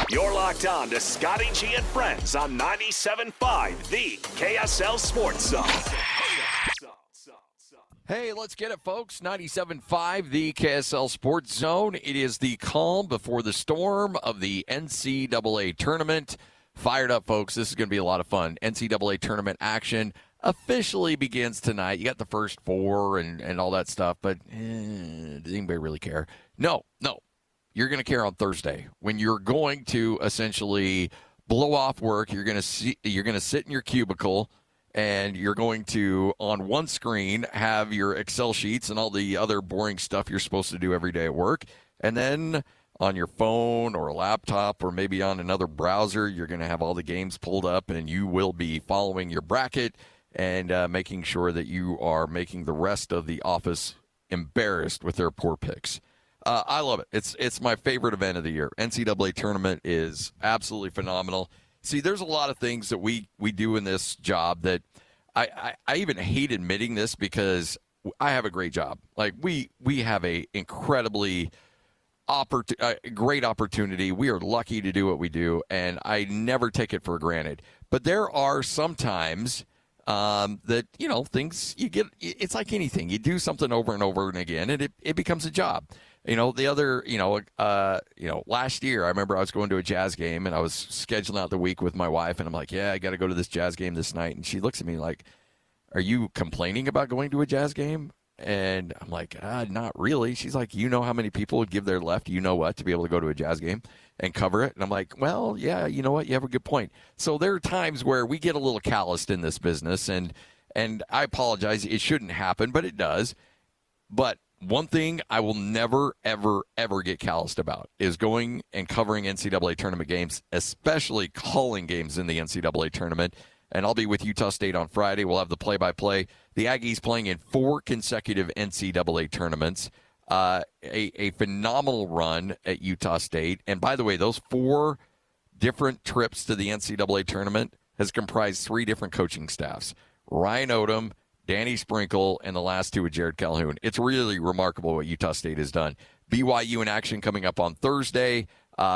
You're locked on to Scotty G and Friends on 97.5, the KSL Sports Zone. Hey, let's get it, folks. 97.5, the KSL Sports Zone. It is the calm before the storm of the NCAA Tournament. Fired up, folks. This is going to be a lot of fun. NCAA Tournament action officially begins tonight. You got the first four and all that stuff, but does anybody really care? No. You're going to care on Thursday when you're going to essentially blow off work. You're going to sit in your cubicle, and you're going to, on one screen, have your Excel sheets and all the other boring stuff you're supposed to do every day at work. And then on your phone or a laptop or maybe on another browser, you're going to have all the games pulled up, and you will be following your bracket and making sure that you are making the rest of the office embarrassed with their poor picks. I love it. It's my favorite event of the year. NCAA Tournament is absolutely phenomenal. See, there's a lot of things that we do in this job that I even hate admitting this because I have a great job. Like, we have a incredibly great opportunity. We are lucky to do what we do, and I never take it for granted. But there are sometimes that, things you get, it's like anything. You do something over and over and again, and it becomes a job. Last year, I remember I was going to a Jazz game, and I was scheduling out the week with my wife, and I'm like, yeah, I got to go to this Jazz game this night. And she looks at me like, are you complaining about going to a Jazz game? And I'm like, not really. She's like, you know how many people would give their left, to be able to go to a Jazz game and cover it? And I'm like, well, yeah, you know what? You have a good point. So there are times where we get a little calloused in this business, and I apologize. It shouldn't happen, but it does. But one thing I will never, ever, ever get calloused about is going and covering NCAA tournament games, especially calling games in the NCAA tournament. And I'll be with Utah State on Friday. We'll have the play-by-play. The Aggies playing in 4 consecutive NCAA tournaments. A phenomenal run at Utah State. And by the way, those 4 different trips to the NCAA tournament has comprised 3 different coaching staffs. Ryan Odom, Danny Sprinkle, and the last 2 with Jerrod Calhoun. It's really remarkable what Utah State has done. BYU in action coming up on Thursday.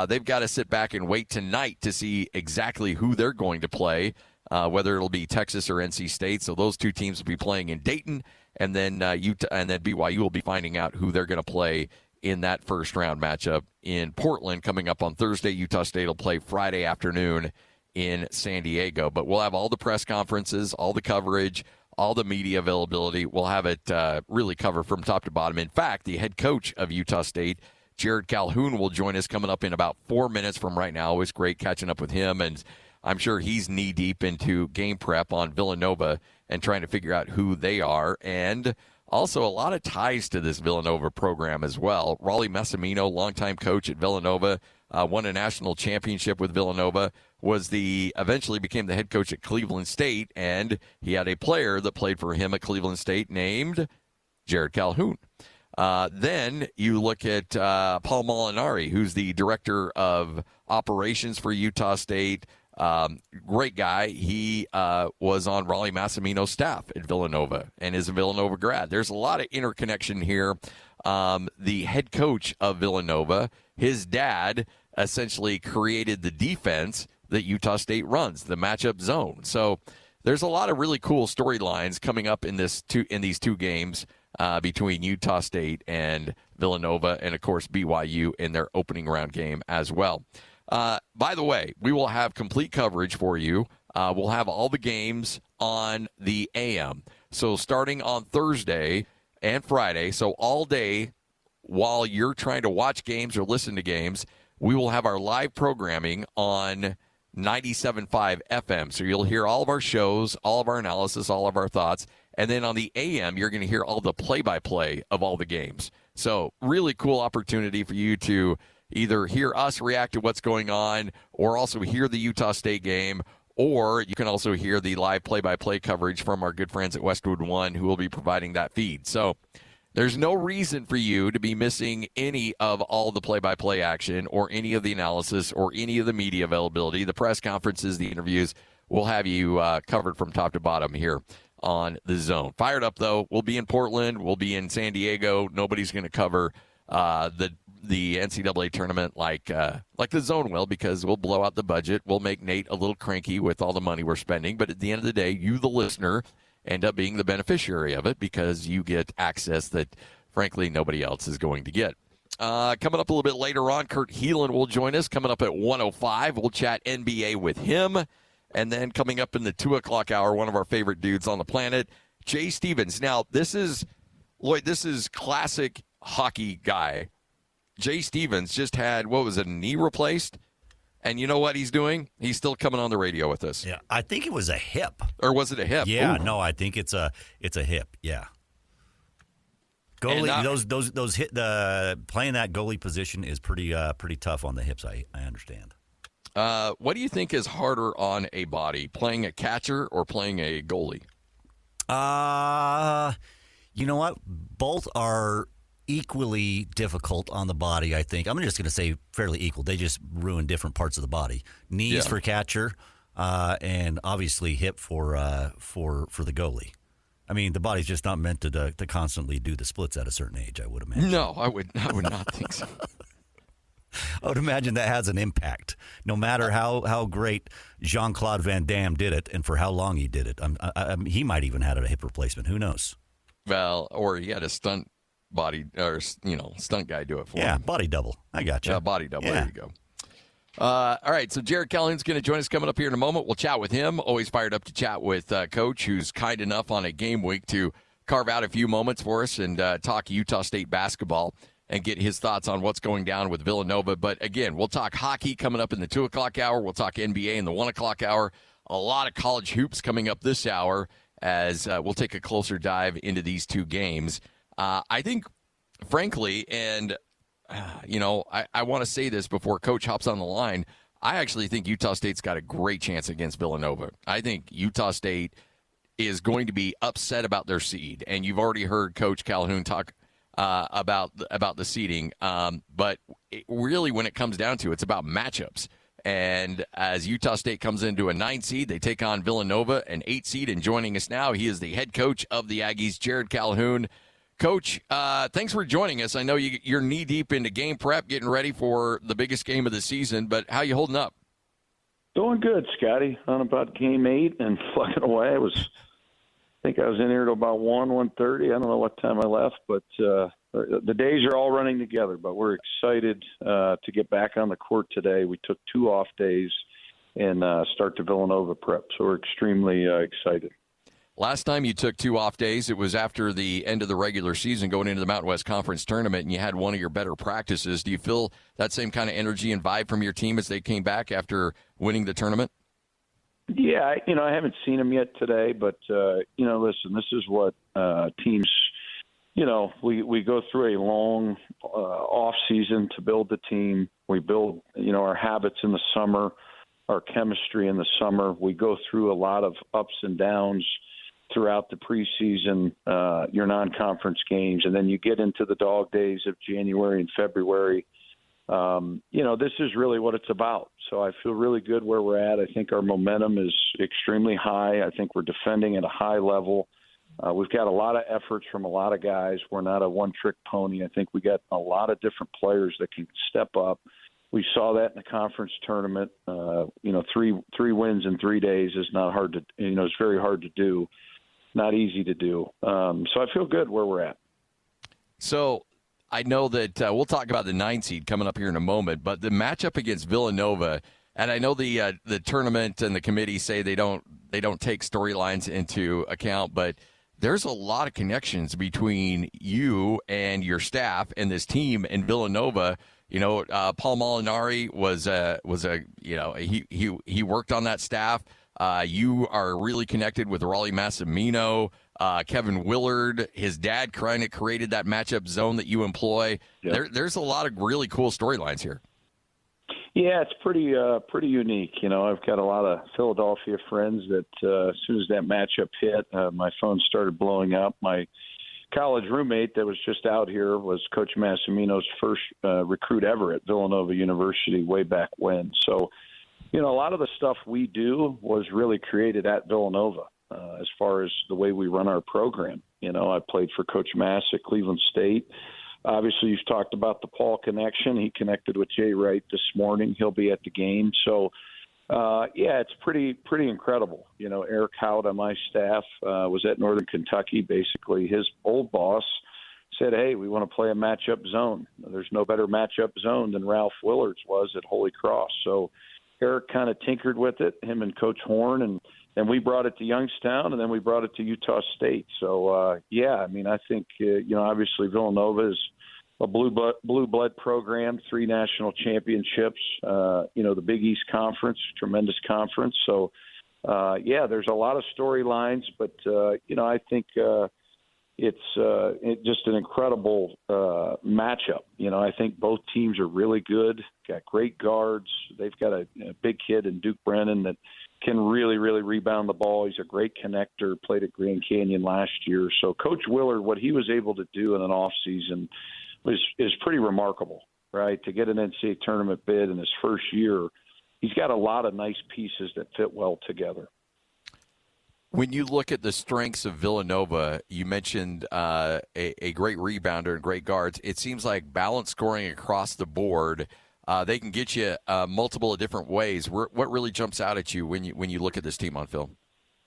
They've got to sit back and wait tonight to see exactly who they're going to play, whether it'll be Texas or NC State. So those 2 teams will be playing in Dayton, and then BYU will be finding out who they're going to play in that first-round matchup in Portland coming up on Thursday. Utah State will play Friday afternoon in San Diego. But we'll have all the press conferences, all the coverage, all the media availability. We'll have it really covered from top to bottom. In fact, the head coach of Utah State, Jerrod Calhoun, will join us coming up in about 4 minutes from right now. Always great catching up with him, and I'm sure he's knee-deep into game prep on Villanova and trying to figure out who they are. And also a lot of ties to this Villanova program as well. Rollie Massimino, longtime coach at Villanova, won a national championship with Villanova, eventually became the head coach at Cleveland State, and he had a player that played for him at Cleveland State named Jerrod Calhoun. Then you look at Paul Molinari, who's the director of operations for Utah State. Great guy. He was on Rollie Massimino's staff at Villanova and is a Villanova grad. There's a lot of interconnection here. The head coach of Villanova, his dad essentially created the defense that Utah State runs, the matchup zone. So there's a lot of really cool storylines coming up in these 2 games between Utah State and Villanova, and of course BYU in their opening round game as well. By the way, we will have complete coverage for you. We'll have all the games on the AM. So starting on Thursday and Friday, so all day while you're trying to watch games or listen to games, we will have our live programming on 97.5 FM. So you'll hear all of our shows, all of our analysis, all of our thoughts. And then on the AM, you're going to hear all the play-by-play of all the games. So really cool opportunity for you to either hear us react to what's going on or also hear the Utah State game, or you can also hear the live play-by-play coverage from our good friends at Westwood One who will be providing that feed. So there's no reason for you to be missing any of all the play-by-play action or any of the analysis or any of the media availability. The press conferences, the interviews, we'll have you covered from top to bottom here on the Zone. Fired up, though. We'll be in Portland. We'll be in San Diego. Nobody's going to cover the the NCAA tournament like the zone will, because we'll blow out the budget. We'll make Nate a little cranky with all the money we're spending. But at the end of the day, you, the listener, end up being the beneficiary of it because you get access that, frankly, nobody else is going to get. Coming up a little bit later on, Kurt Heelan will join us. Coming up at 1:05, we'll chat NBA with him. And then coming up in the 2 o'clock hour, one of our favorite dudes on the planet, Jay Stevens. Now, this is classic hockey guy. Jay Stevens just had, a knee replaced? And you know what he's doing? He's still coming on the radio with us. Yeah, I think it was a hip. Or was it a hip? Yeah, Ooh. no, I think it's a hip. Yeah. Goalie, those hit playing that goalie position is pretty tough on the hips. I understand. What do you think is harder on a body, playing a catcher or playing a goalie? You know what? Both are equally difficult on the body, I think. I'm just going to say fairly equal. They just ruin different parts of the body. Knees for catcher, and obviously hip for the goalie. I mean, the body's just not meant to constantly do the splits at a certain age, I would imagine. No, I would not think so. I would imagine that has an impact, no matter how great Jean-Claude Van Damme did it and for how long he did it. He might even had a hip replacement. Who knows? Well, or he had a stunt body or stunt guy do it for him. Yeah, body double. I got you. Body double. Yeah. There you go. All right, so Jerrod Calhoun's going to join us coming up here in a moment. We'll chat with him. Always fired up to chat with Coach, who's kind enough on a game week to carve out a few moments for us and talk Utah State basketball and get his thoughts on what's going down with Villanova. But, again, we'll talk hockey coming up in the 2 o'clock hour. We'll talk NBA in the 1 o'clock hour. A lot of college hoops coming up this hour as we'll take a closer dive into these two games. I think, frankly, and I want to say this before Coach hops on the line. I actually think Utah State's got a great chance against Villanova. I think Utah State is going to be upset about their seed, and you've already heard Coach Calhoun talk about the seeding. But really, when it comes down to it, it's about matchups. And as Utah State comes into a 9 seed, they take on Villanova, an 8 seed. And joining us now, he is the head coach of the Aggies, Jerrod Calhoun. Coach, thanks for joining us. I know you're knee-deep into game prep, getting ready for the biggest game of the season, but how you holding up? Doing good, Scotty. On about game 8 and plugging away. I think I was in here till about 1:30. I don't know what time I left, but the days are all running together. But we're excited to get back on the court today. We took 2 off days and start the Villanova prep, so we're extremely excited. Last time you took 2 off days, it was after the end of the regular season going into the Mountain West Conference Tournament, and you had one of your better practices. Do you feel that same kind of energy and vibe from your team as they came back after winning the tournament? Yeah, I haven't seen them yet today, but, listen, this is what teams, we go through a long off season to build the team. We build, our habits in the summer, our chemistry in the summer. We go through a lot of ups and downs throughout the preseason, your non-conference games, and then you get into the dog days of January and February. This is really what it's about. So I feel really good where we're at. I think our momentum is extremely high. I think we're defending at a high level. We've got a lot of efforts from a lot of guys. We're not a one-trick pony. I think we got a lot of different players that can step up. We saw that in the conference tournament. 3 wins in 3 days is not hard to, it's very hard to do. Not easy to do. So I feel good where we're at. So I know that we'll talk about the 9 seed coming up here in a moment, but the matchup against Villanova, and I know the tournament and the committee say they don't take storylines into account, but there's a lot of connections between you and your staff and this team in Villanova. Paul Molinari he worked on that staff. You are really connected with Raleigh Massimino, Kevin Willard. His dad kind of created that matchup zone that you employ. Yep. There's a lot of really cool storylines here. Yeah, it's pretty unique. I've got a lot of Philadelphia friends that as soon as that matchup hit, my phone started blowing up. My college roommate that was just out here was Coach Massimino's first recruit ever at Villanova University way back when. So, a lot of the stuff we do was really created at Villanova as far as the way we run our program. I played for Coach Mass at Cleveland State. Obviously, you've talked about the Paul connection. He connected with Jay Wright this morning. He'll be at the game. So, it's pretty incredible. Eric Howard on my staff was at Northern Kentucky. Basically, his old boss said, hey, we want to play a matchup zone. There's no better matchup zone than Ralph Willard's was at Holy Cross. So Eric kind of tinkered with it, him and Coach Horn, and we brought it to Youngstown, and then we brought it to Utah State. So, I think, obviously Villanova is a blue blood program, 3 national championships, the Big East Conference, tremendous conference. So, there's a lot of storylines, but, I think it's just an incredible matchup. I think both teams are really good, got great guards. They've got a big kid in Duke Brennan that can really, really rebound the ball. He's a great connector, played at Grand Canyon last year. So Coach Willard, what he was able to do in an offseason is pretty remarkable, right? To get an NCAA tournament bid in his first year, he's got a lot of nice pieces that fit well together. When you look at the strengths of Villanova, you mentioned a great rebounder and great guards. It seems like balanced scoring across the board. They can get you multiple different ways. What really jumps out at you when you look at this team on film?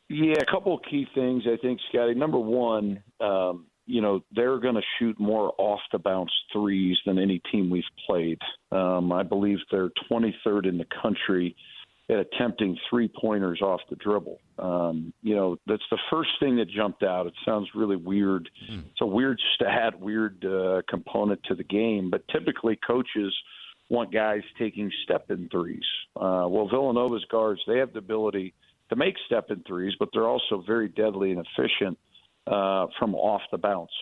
Yeah, a couple of key things, I think, Scotty. Number one, they're going to shoot more off-the-bounce threes than any team we've played. I believe they're 23rd in the country at attempting three-pointers off the dribble. That's the first thing that jumped out. It sounds really weird. It's a weird stat, weird component to the game, but typically coaches want guys taking step-in threes. Well, Villanova's guards, they have the ability to make step-in threes, but they're also very deadly and efficient from off the bounce.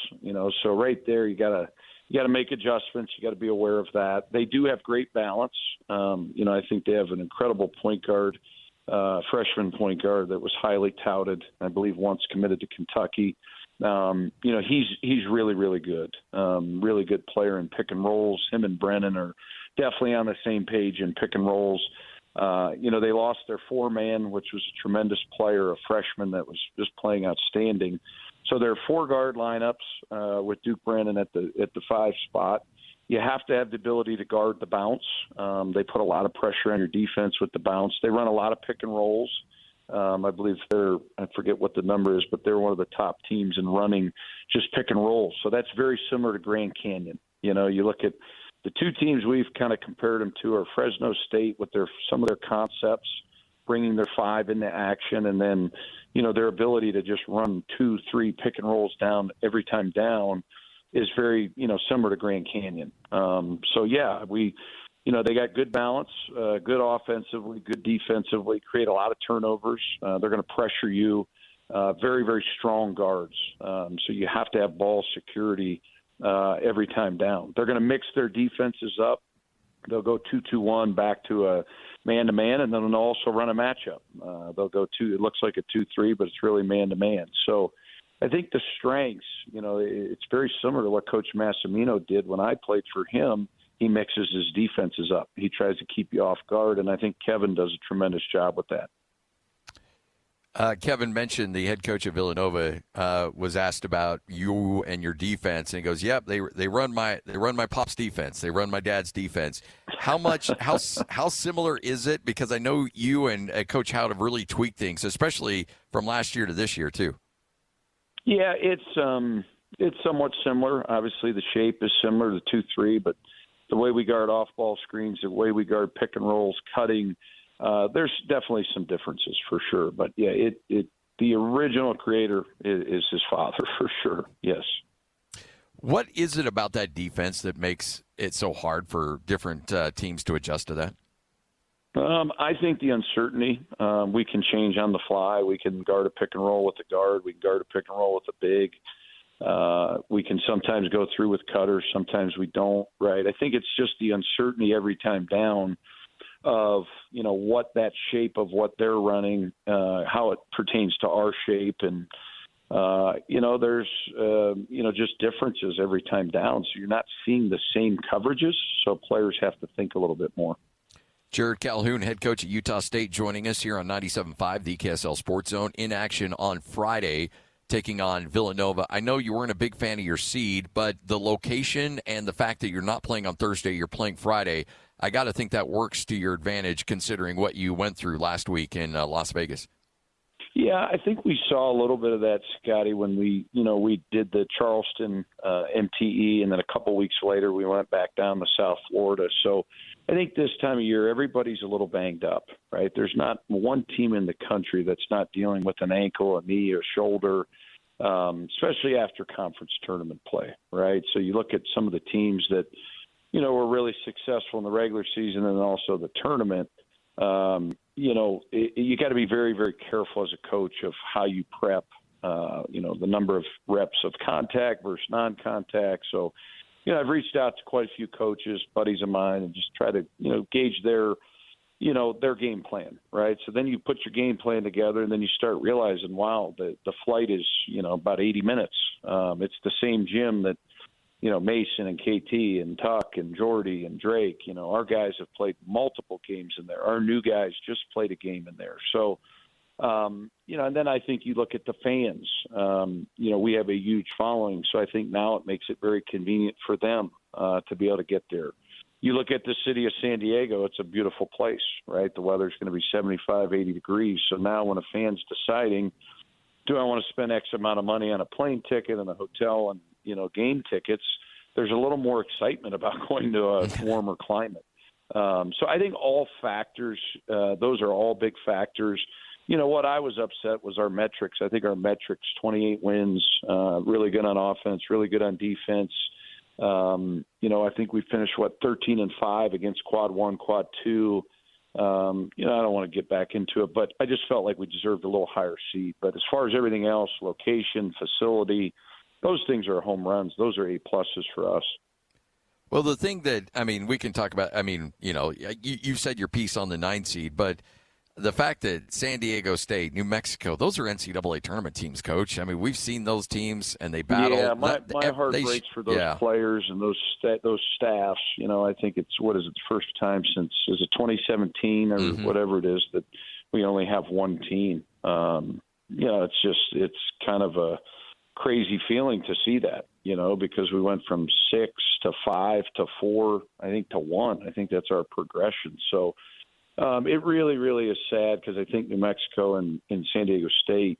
So right there, you got to make adjustments. You got to be aware of that. They do have great balance. I think they have an incredible point guard, freshman point guard that was highly touted. I believe once committed to Kentucky. He's really, really good. Really good player in pick and rolls. Him and Brennan are definitely on the same page in pick and rolls. They lost their 4-man, which was a tremendous player, a freshman that was just playing outstanding. So their 4-guard lineups with Duke Brennan at the 5 spot. You have to have the ability to guard the bounce. They put a lot of pressure on your defense with the bounce. They run a lot of pick and rolls. I believe I forget what the number is, but they're one of the top teams in running just pick and rolls. So that's very similar to Grand Canyon. You look at the two teams we've kind of compared them to are Fresno State with some of their concepts, bringing their 5 into action, and then, their ability to just run 2-3 pick and rolls down every time down is very, similar to Grand Canyon. They got good balance, good offensively, good defensively, create a lot of turnovers. They're going to pressure you. Very, very strong guards. So you have to have ball security every time down. They're going to mix their defenses up. They'll go 2-2-1 back to a man-to-man, and then they'll also run a matchup. They'll go it looks like a 2-3, but it's really man-to-man. So I think the strengths, it's very similar to what Coach Massimino did when I played for him. He mixes his defenses up. He tries to keep you off guard, and I think Kevin does a tremendous job with that. Kevin mentioned the head coach of Villanova was asked about you and your defense, and he goes, "Yep, they run my pop's defense. They run my dad's defense." How similar is it? Because I know you and Coach Howard have really tweaked things, especially from last year to this year too. Yeah, it's somewhat similar. Obviously, the shape is similar to 2-3, but the way we guard off-ball screens, the way we guard pick and rolls, cutting. There's definitely some differences for sure, but yeah, the original creator is his father for sure. Yes. What is it about that defense that makes it so hard for different teams to adjust to that? I think the uncertainty. We can change on the fly. We can guard a pick and roll with the guard. We can guard a pick and roll with the big. We can sometimes go through with cutters. Sometimes we don't. Right. I think it's just the uncertainty every time down of what that shape of what they're running, how it pertains to our shape, and there's just differences every time down. So you're not seeing the same coverages, so players have to think a little bit more. Jerrod Calhoun, head coach at Utah State, joining us here on 97.5, the KSL Sports Zone, in action on Friday taking on Villanova. I know you weren't a big fan of your seed, but the location and the fact that you're not playing on Thursday, you're playing Friday, I got to think that works to your advantage considering what you went through last week in Las Vegas. Yeah, I think we saw a little bit of that, Scotty, when we did the Charleston MTE, and then a couple weeks later we went back down to South Florida. So I think this time of year everybody's a little banged up, right? There's not one team in the country that's not dealing with an ankle, a knee, or shoulder, especially after conference tournament play, right? So you look at some of the teams that were really successful in the regular season and also the tournament. You got to be very, very careful as a coach of how you prep, the number of reps of contact versus non-contact. So, I've reached out to quite a few coaches, buddies of mine, and just try to, gauge their game plan, right? So then you put your game plan together, and then you start realizing, wow, the flight is, about 80 minutes. It's the same gym that, Mason and KT and Tuck and Jordy and Drake, our guys have played multiple games in there. Our new guys just played a game in there. So, and then I think you look at the fans. We have a huge following, so I think now it makes it very convenient for them to be able to get there. You look at the city of San Diego, it's a beautiful place, right? The weather's going to be 75, 80 degrees. So now when a fan's deciding, do I want to spend X amount of money on a plane ticket and a hotel and, game tickets, there's a little more excitement about going to a warmer climate. So I think all factors, those are all big factors. What I was upset was our metrics. I think our metrics, 28 wins, really good on offense, really good on defense. I think we finished, 13-5 against quad 1, quad 2. I don't want to get back into it, but I just felt like we deserved a little higher seed. But as far as everything else, location, facility, those things are home runs. Those are A-pluses for us. Well, the thing that, we can talk about, you said your piece on the 9 seed, but the fact that San Diego State, New Mexico, those are NCAA tournament teams, Coach. We've seen those teams, and they battle. Yeah, my heart breaks for those players and those staffs. I think it's, the first time since, is it 2017 or whatever it is, that we only have one team. It's kind of a crazy feeling to see that, because we went from 6 to 5 to 4, I think, to 1. I think that's our progression. So it really, really is sad, because I think New Mexico and San Diego State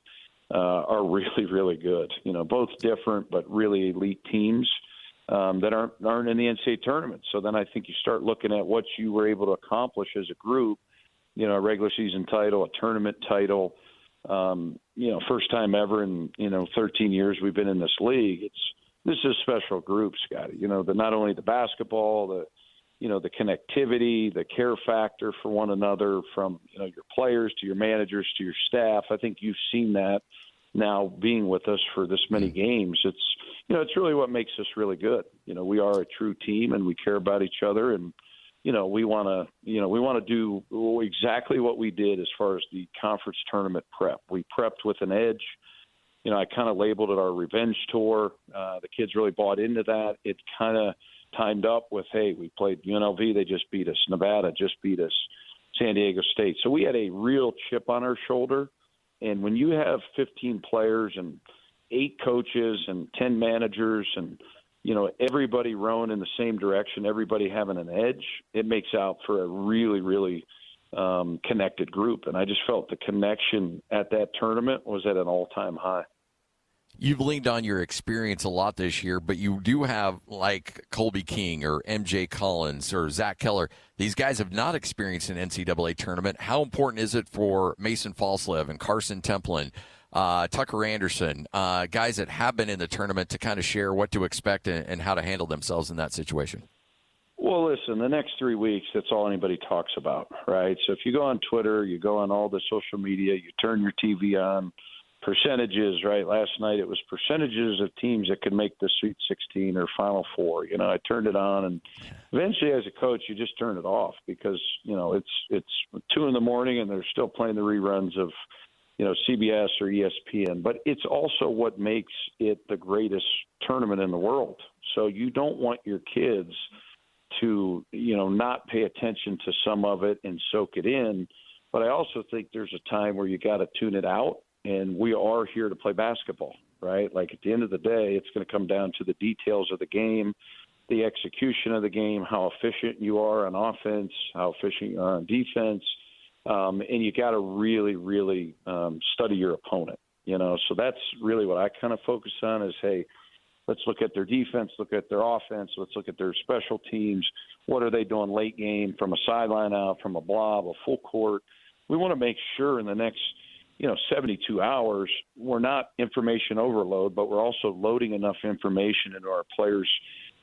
are really, really good. Both different but really elite teams that aren't in the NCAA tournament. So then I think you start looking at what you were able to accomplish as a group. A regular season title, a tournament title. First time ever in 13 years we've been in this league. This is a special group, Scotty. Not only the basketball, the connectivity, the care factor for one another, from your players to your managers to your staff. I think you've seen that now being with us for this many games. It's really what makes us really good. We are a true team, and we care about each other, and we want to do exactly what we did as far as the conference tournament prep. We prepped with an edge. I kind of labeled it our revenge tour. The kids really bought into that. It kind of timed up with, hey, we played UNLV, they just beat us. Nevada just beat us. San Diego State. So we had a real chip on our shoulder. And when you have 15 players and 8 coaches and 10 managers and everybody rowing in the same direction, everybody having an edge, it makes out for a really, really connected group. And I just felt the connection at that tournament was at an all-time high. You've leaned on your experience a lot this year, but you do have, like, Colby King or MJ Collins or Zach Keller. These guys have not experienced an NCAA tournament. How important is it for Mason Falslev and Carson Templin, Tucker Anderson, guys that have been in the tournament, to kind of share what to expect and how to handle themselves in that situation? Well, listen, the next 3 weeks, that's all anybody talks about, right? So if you go on Twitter, you go on all the social media, you turn your TV on, percentages, right? Last night it was percentages of teams that could make the Sweet 16 or Final Four. I turned it on, and eventually as a coach, you just turn it off, because, it's 2 a.m. and they're still playing the reruns of, CBS or ESPN. But it's also what makes it the greatest tournament in the world. So you don't want your kids to, not pay attention to some of it and soak it in. But I also think there's a time where you got to tune it out and we are here to play basketball, right? Like, at the end of the day, it's going to come down to the details of the game, the execution of the game, how efficient you are on offense, how efficient you are on defense, and you got to really, really study your opponent, So that's really what I kind of focus on is, hey, let's look at their defense, look at their offense, let's look at their special teams. What are they doing late game from a sideline out, from a blob, a full court? We want to make sure in the next 72 hours, we're not information overload, but we're also loading enough information into our players'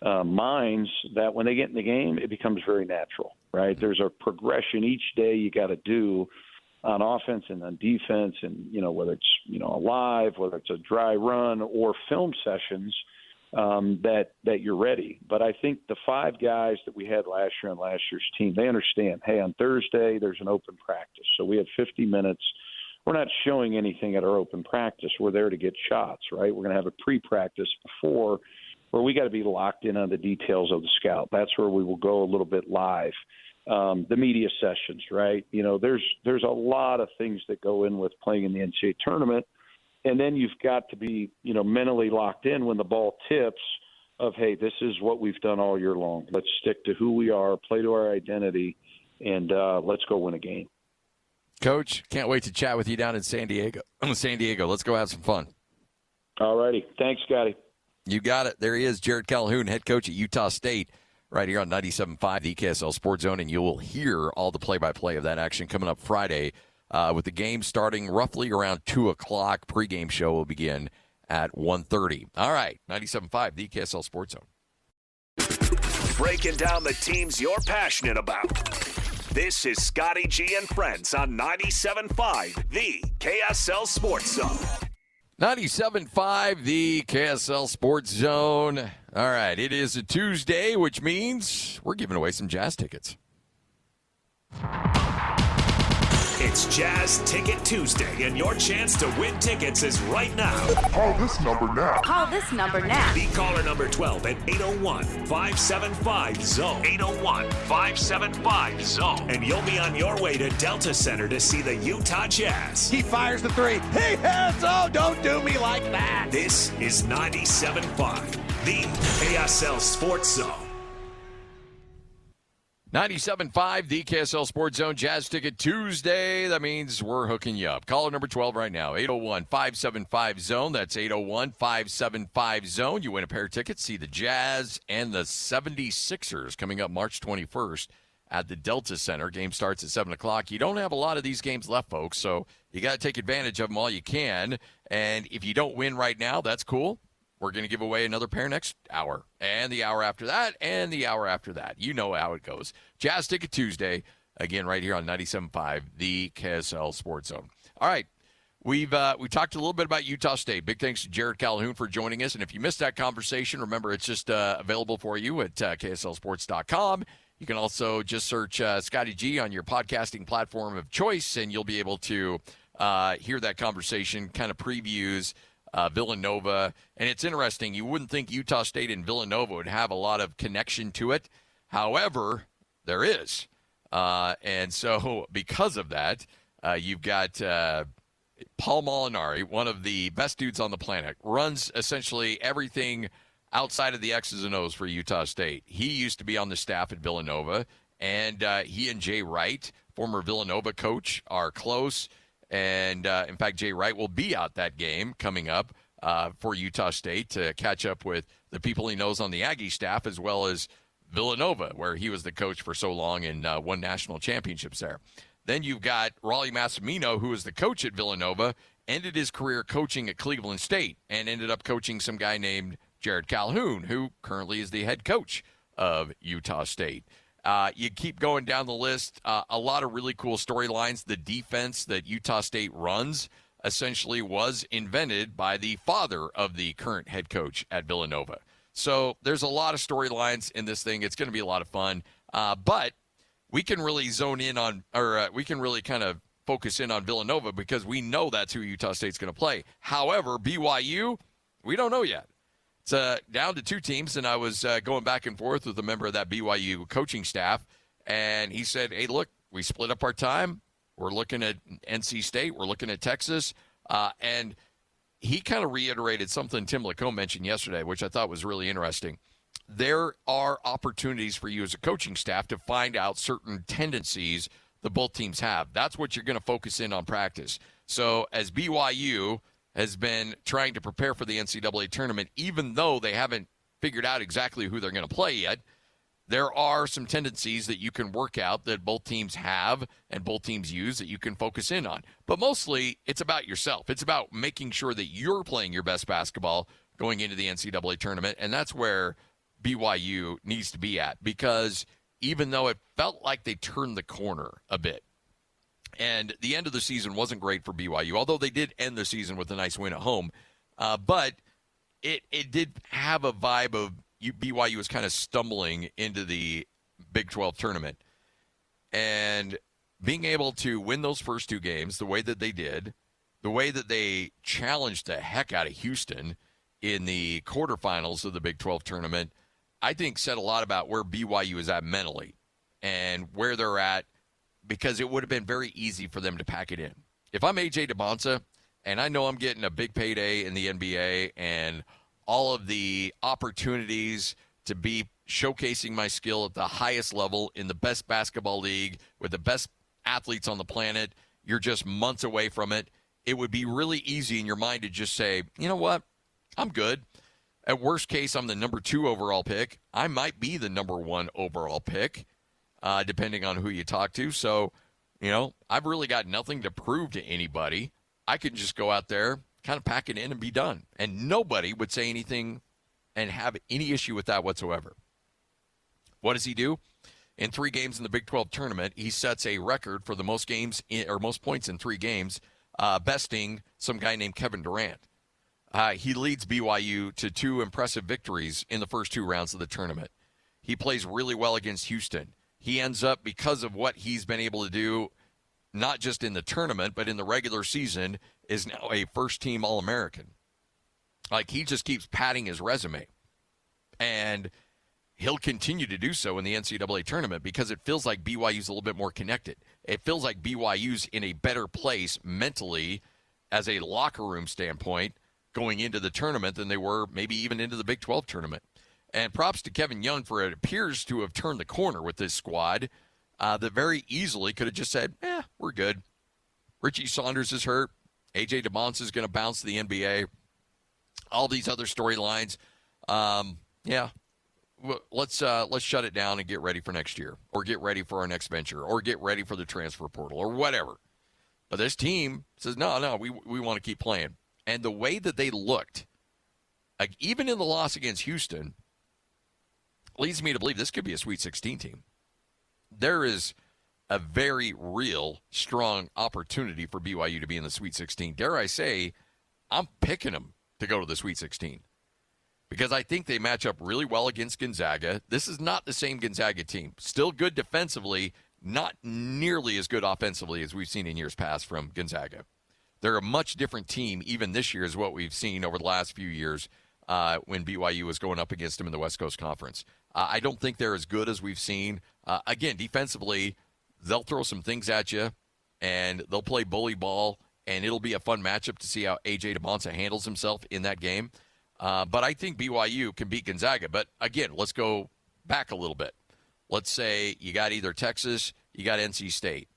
minds that when they get in the game, it becomes very natural, right? There's a progression each day you got to do on offense and on defense, and whether it's a live, whether it's a dry run or film sessions, that you're ready. But I think the 5 guys that we had last year on last year's team, they understand, hey, on Thursday there's an open practice, so we have 50 minutes. We're not showing anything at our open practice. We're there to get shots, right? We're going to have a pre-practice before where we got to be locked in on the details of the scout. That's where we will go a little bit live. The media sessions, right? There's a lot of things that go in with playing in the NCAA tournament. And then you've got to be, mentally locked in when the ball tips of, hey, this is what we've done all year long. Let's stick to who we are, play to our identity, and let's go win a game. Coach, can't wait to chat with you down in San Diego. Let's go have some fun. All righty. Thanks, Scotty. You got it. There he is, Jerrod Calhoun, head coach at Utah State, right here on 97.5, the KSL Sports Zone, and you will hear all the play-by-play of that action coming up Friday with the game starting roughly around 2 o'clock. Pre-game show will begin at 1:30. All right, 97.5, the KSL Sports Zone. Breaking down the teams you're passionate about. This is Scotty G and Friends on 97.5, the KSL Sports Zone. 97.5, the KSL Sports Zone. All right, it is a Tuesday, which means we're giving away some Jazz tickets. It's Jazz Ticket Tuesday, and your chance to win tickets is right now. Call this number now. Call this number now. Be caller number 12 at 801-575-ZONE. 801-575-ZONE. And you'll be on your way to Delta Center to see the Utah Jazz. He fires the 3. He hits! Oh, don't do me like that. This is 97.5, the KSL Sports Zone. 97.5, the KSL Sports Zone, Jazz Ticket Tuesday. That means we're hooking you up. Caller number 12 right now, 801-575-ZONE. That's 801-575-ZONE. You win a pair of tickets. See the Jazz and the 76ers coming up March 21st at the Delta Center. Game starts at 7 o'clock. You don't have a lot of these games left, folks, so you got to take advantage of them while you can. And if you don't win right now, that's cool. We're going to give away another pair next hour, and the hour after that, and the hour after that. You know how it goes. Jazz Ticket Tuesday, again, right here on 97.5, the KSL Sports Zone. All right, we talked a little bit about Utah State. Big thanks to Jerrod Calhoun for joining us. And if you missed that conversation, remember it's just available for you at KSLSports.com. You can also just search Scotty G on your podcasting platform of choice, and you'll be able to hear that conversation, kind of previews Villanova. And it's interesting, you wouldn't think Utah State and Villanova would have a lot of connection to it. However, there is. And so because of that, you've got Paul Molinari, one of the best dudes on the planet, runs essentially everything outside of the X's and O's for Utah State. He used to be on the staff at Villanova, and he and Jay Wright, former Villanova coach, are close. And, in fact, Jay Wright will be out that game coming up for Utah State to catch up with the people he knows on the Aggie staff, as well as Villanova, where he was the coach for so long and won national championships there. Then you've got Raleigh Massimino, who was the coach at Villanova, ended his career coaching at Cleveland State and ended up coaching some guy named Jerrod Calhoun, who currently is the head coach of Utah State. You keep going down the list. A lot of really cool storylines. The defense that Utah State runs essentially was invented by the father of the current head coach at Villanova. So there's a lot of storylines in this thing. It's going to be a lot of fun. But we can really zone in on, or we can really kind of focus in on Villanova because we know that's who Utah State's going to play. However, BYU, we don't know yet. It's down to 2 teams, and I was going back and forth with a member of that BYU coaching staff, and he said, hey, look, we split up our time. We're looking at NC State. We're looking at Texas. And he kind of reiterated something Tim Lacombe mentioned yesterday, which I thought was really interesting. There are opportunities for you as a coaching staff to find out certain tendencies that both teams have. That's what you're going to focus in on practice. So as BYU has been trying to prepare for the NCAA tournament, even though they haven't figured out exactly who they're going to play yet, there are some tendencies that you can work out that both teams have and both teams use that you can focus in on. But mostly, it's about yourself. It's about making sure that you're playing your best basketball going into the NCAA tournament, and that's where BYU needs to be at, because even though it felt like they turned the corner a bit, and the end of the season wasn't great for BYU, although they did end the season with a nice win at home, but it did have a vibe of BYU was kind of stumbling into the Big 12 tournament. And being able to win those first two games the way that they did, the way that they challenged the heck out of Houston in the quarterfinals of the Big 12 tournament, I think said a lot about where BYU is at mentally and where they're at, because it would have been very easy for them to pack it in. If I'm AJ Dybantsa and I know I'm getting a big payday in the NBA and all of the opportunities to be showcasing my skill at the highest level in the best basketball league with the best athletes on the planet, you're just months away from it. It would be really easy in your mind to just say, you know what, I'm good. At worst case, I'm the number 2 overall pick. I might be the number 1 overall pick, depending on who you talk to. So, I've really got nothing to prove to anybody. I can just go out there, kind of pack it in and be done. And nobody would say anything and have any issue with that whatsoever. What does he do? In 3 games in the Big 12 tournament, he sets a record for the most games or most points in 3 games, besting some guy named Kevin Durant. He leads BYU to 2 impressive victories in the first 2 rounds of the tournament. He plays really well against Houston. He ends up, because of what he's been able to do, not just in the tournament, but in the regular season, is now a first-team All-American. Like, he just keeps padding his resume. And he'll continue to do so in the NCAA tournament because it feels like BYU's a little bit more connected. It feels like BYU's in a better place mentally as a locker room standpoint going into the tournament than they were maybe even into the Big 12 tournament. And props to Kevin Young for it appears to have turned the corner with this squad that very easily could have just said, we're good. Richie Saunders is hurt. AJ Dybantsa is going to bounce to the NBA. All these other storylines. Let's shut it down and get ready for next year, or get ready for our next venture, or get ready for the transfer portal, or whatever. But this team says, no, we want to keep playing. And the way that they looked, like even in the loss against Houston, leads me to believe this could be a Sweet 16 team. There is a very real, strong opportunity for BYU to be in the Sweet 16. Dare I say, I'm picking them to go to the Sweet 16 because I think they match up really well against Gonzaga. This is not the same Gonzaga team. Still good defensively, not nearly as good offensively as we've seen in years past from Gonzaga. They're a much different team even this year is what we've seen over the last few years when BYU was going up against them in the West Coast Conference. I don't think they're as good as we've seen. Again, defensively, they'll throw some things at you, and they'll play bully ball, and it'll be a fun matchup to see how AJ Dybantsa handles himself in that game. But I think BYU can beat Gonzaga. But, again, let's go back a little bit. Let's say you got either Texas, you got NC State.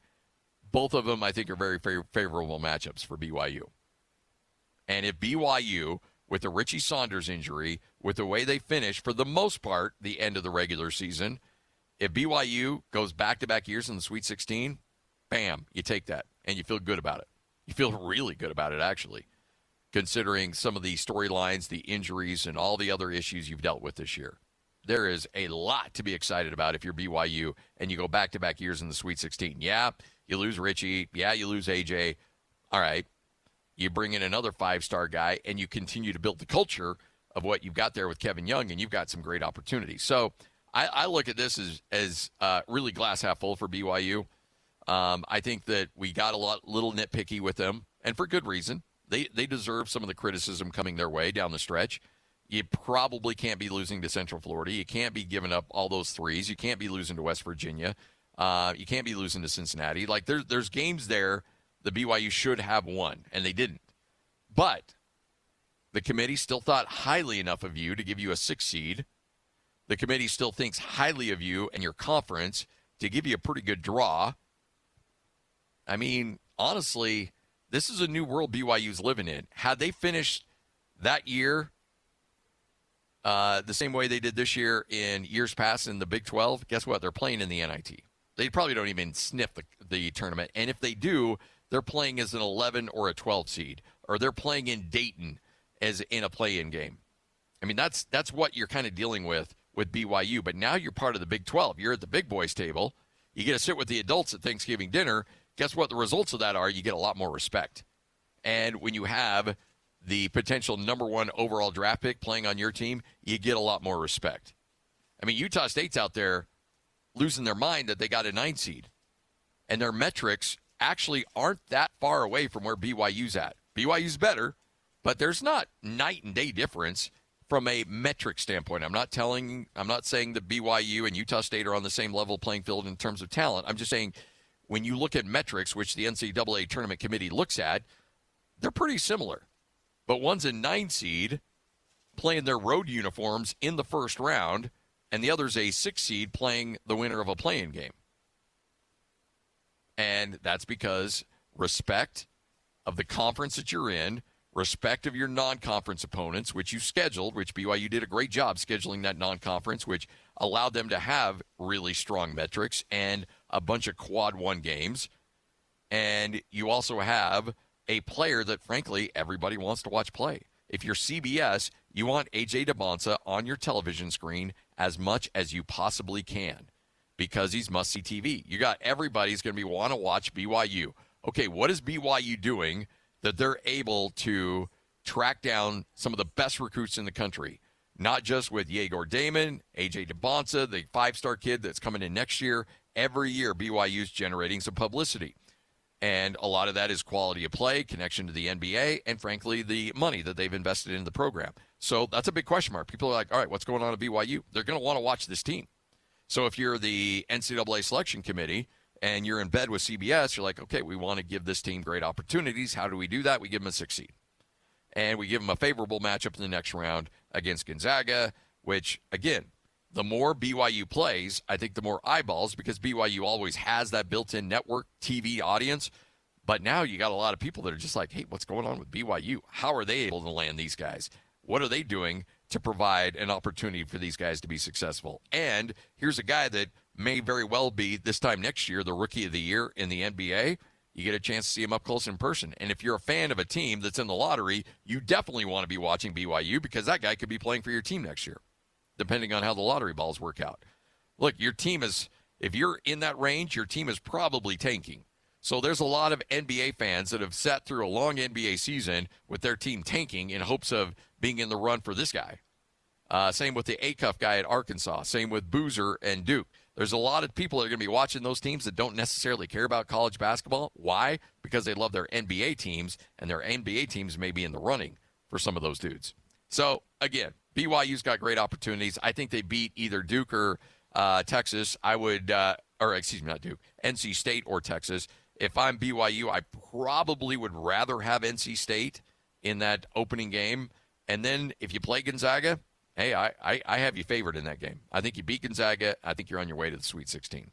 Both of them, I think, are very favorable matchups for BYU. And if BYU, with the Richie Saunders injury, with the way they finished, for the most part, the end of the regular season, if BYU goes back-to-back years in the Sweet 16, bam, you take that, and you feel good about it. You feel really good about it, actually, considering some of the storylines, the injuries, and all the other issues you've dealt with this year. There is a lot to be excited about if you're BYU and you go back-to-back years in the Sweet 16. Yeah, you lose Richie. Yeah, you lose AJ. All right. You bring in another 5-star guy, and you continue to build the culture of what you've got there with Kevin Young, and you've got some great opportunities. So I look at this as really glass half full for BYU. I think that we got little nitpicky with them, and for good reason. They deserve some of the criticism coming their way down the stretch. You probably can't be losing to Central Florida. You can't be giving up all those threes. You can't be losing to West Virginia. You can't be losing to Cincinnati. Like there's games there the BYU should have won, and they didn't. But the committee still thought highly enough of you to give you a 6 seed. The committee still thinks highly of you and your conference to give you a pretty good draw. I mean, honestly, this is a new world BYU's living in. Had they finished that year the same way they did this year in years past in the Big 12, guess what? They're playing in the NIT. They probably don't even sniff the tournament. And if they do, they're playing as an 11 or a 12 seed. Or they're playing in Dayton as in a play-in game. I mean, that's what you're kind of dealing with BYU. But now you're part of the Big 12. You're at the big boys table. You get to sit with the adults at Thanksgiving dinner. Guess what the results of that are? You get a lot more respect. And when you have the potential number 1 overall draft pick playing on your team, you get a lot more respect. I mean, Utah State's out there losing their mind that they got a 9 seed. And their metrics actually aren't that far away from where BYU's at. BYU's better, but there's not night and day difference from a metric standpoint. I'm not saying that BYU and Utah State are on the same level playing field in terms of talent. I'm just saying when you look at metrics, which the NCAA Tournament Committee looks at, they're pretty similar. But one's a 9 seed playing their road uniforms in the first round, and the other's a 6 seed playing the winner of a play-in game. And that's because respect of the conference that you're in, respect of your non-conference opponents, which you scheduled, which BYU did a great job scheduling that non-conference, which allowed them to have really strong metrics and a bunch of quad 1 games. And you also have a player that, frankly, everybody wants to watch play. If you're CBS, you want AJ Dybantsa on your television screen as much as you possibly can because he's must-see TV. You got everybody's going to want to watch BYU. Okay, what is BYU doing that they're able to track down some of the best recruits in the country? Not just with Yegor Damon, AJ Dybantsa, the 5-star kid that's coming in next year. Every year, BYU's generating some publicity. And a lot of that is quality of play, connection to the NBA, and frankly, the money that they've invested in the program. So that's a big question mark. People are like, all right, what's going on at BYU? They're going to want to watch this team. So if you're the NCAA selection committee and you're in bed with CBS, you're like, okay, we want to give this team great opportunities. How do we do that? We give them a 6 seed. And we give them a favorable matchup in the next round against Gonzaga, which, again, the more BYU plays, I think the more eyeballs, because BYU always has that built-in network TV audience. But now you got a lot of people that are just like, hey, what's going on with BYU? How are they able to land these guys? What are they doing to provide an opportunity for these guys to be successful? And here's a guy that may very well be, this time next year, the Rookie of the Year in the NBA. You get a chance to see him up close in person. And if you're a fan of a team that's in the lottery, you definitely want to be watching BYU because that guy could be playing for your team next year, depending on how the lottery balls work out. Look, your team is, if you're in that range, your team is probably tanking. So there's a lot of NBA fans that have sat through a long NBA season with their team tanking in hopes of being in the run for this guy. Same with the Acuff guy at Arkansas. Same with Boozer and Duke. There's a lot of people that are going to be watching those teams that don't necessarily care about college basketball. Why? Because they love their NBA teams, and their NBA teams may be in the running for some of those dudes. So, again, BYU's got great opportunities. I think they beat either Duke or Texas. I would, or excuse me, not Duke, NC State or Texas. If I'm BYU, I probably would rather have NC State in that opening game. And then if you play Gonzaga, hey, I have you favored in that game. I think you beat Gonzaga. I think you're on your way to the Sweet 16.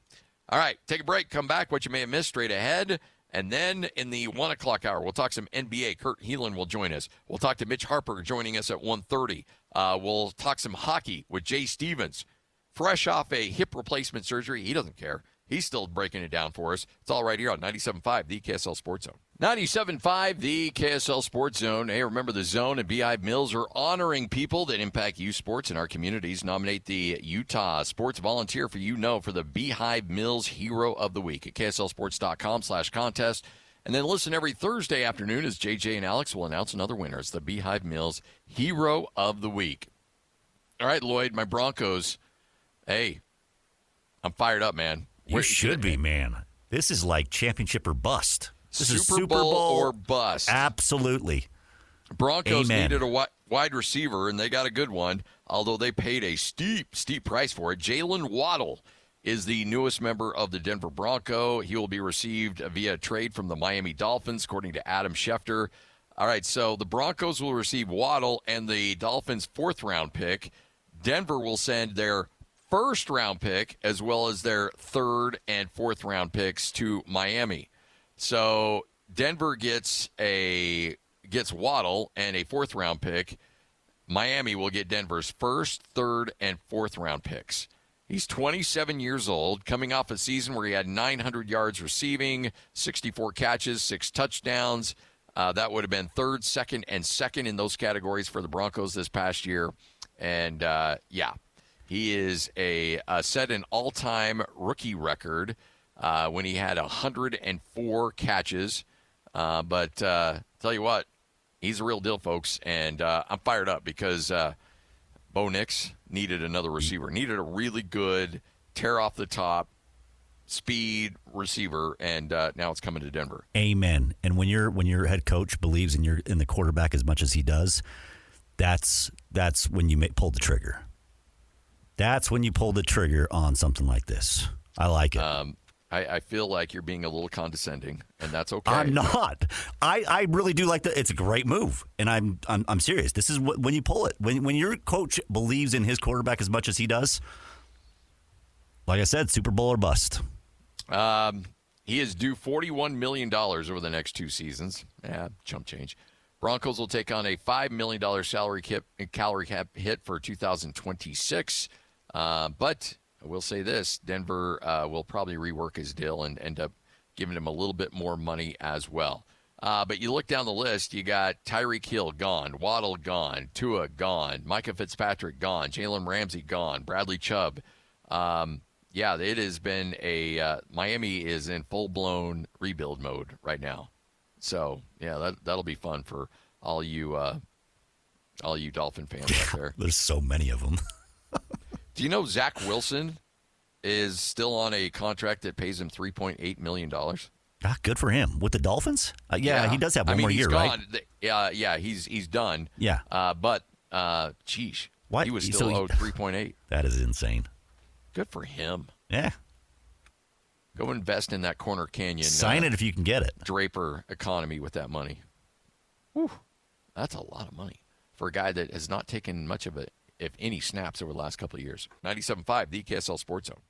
All right, take a break. Come back. What you may have missed straight ahead. And then in the 1 o'clock hour, we'll talk some NBA. Kurt Heelan will join us. We'll talk to Mitch Harper joining us at 1:30. We'll talk some hockey with Jay Stevens. Fresh off a hip replacement surgery. He doesn't care. He's still breaking it down for us. It's all right here on 97.5, the KSL Sports Zone. 97.5, the KSL Sports Zone. Hey, remember the Zone and Beehive Mills are honoring people that impact youth sports in our communities. Nominate the Utah Sports Volunteer for the Beehive Mills Hero of the Week at KSLSports.com/contest. And then listen every Thursday afternoon as JJ and Alex will announce another winner. It's the Beehive Mills Hero of the Week. All right, Lloyd, my Broncos. Hey, I'm fired up, man. You should be, man. This is like championship or bust. This is Super Bowl or bust. Absolutely. Broncos needed a wide receiver, and they got a good one, although they paid a steep price for it. Jalen Waddle is the newest member of the Denver Bronco. He will be received via trade from the Miami Dolphins, according to Adam Schefter. All right, so the Broncos will receive Waddle and the Dolphins' 4th-round pick. Denver will send their 1st-round pick as well as their 3rd and 4th-round picks to Miami. So Denver gets Waddle and a 4th-round pick. Miami will get Denver's 1st, 3rd, and 4th-round picks. He's 27 years old, coming off a season where he had 900 yards receiving, 64 catches, 6 touchdowns. That would have been 3rd, 2nd, and 2nd in those categories for the Broncos this past year. And, he is set an all-time rookie record when he had 104 catches. But tell you what, he's a real deal, folks. And I'm fired up because Bo Nix needed another receiver, needed a really good tear-off-the-top speed receiver, and now it's coming to Denver. Amen. And when your head coach believes in the quarterback as much as he does, that's when you pull the trigger. That's when you pull the trigger on something like this. I like it. I feel like you're being a little condescending, and that's okay. I'm not. I really do like that. It's a great move, and I'm serious. This is when you pull it. When your coach believes in his quarterback as much as he does, like I said, Super Bowl or bust. He is due $41 million over the next 2 seasons. Chump change. Broncos will take on a $5 million salary cap hit for 2026. But I will say this, Denver will probably rework his deal and end up giving him a little bit more money as well. But you look down the list, you got Tyreek Hill gone, Waddle gone, Tua gone, Micah Fitzpatrick gone, Jalen Ramsey gone, Bradley Chubb. It has been Miami is in full-blown rebuild mode right now. So, that'll be fun for all you Dolphin fans out there. There's so many of them. Do you know Zach Wilson is still on a contract that pays him $3.8 million? Good for him. With the Dolphins? He does have one more year, gone. Right? He's done. Yeah. But sheesh. What? He was still owed $3.8. That is insane. Good for him. Yeah. Go invest in that Corner Canyon. Sign it if you can get it. Draper economy with that money. Whew. That's a lot of money for a guy that has not taken much of it, if any, snaps over the last couple of years. 97.5, the KSL Sports Zone.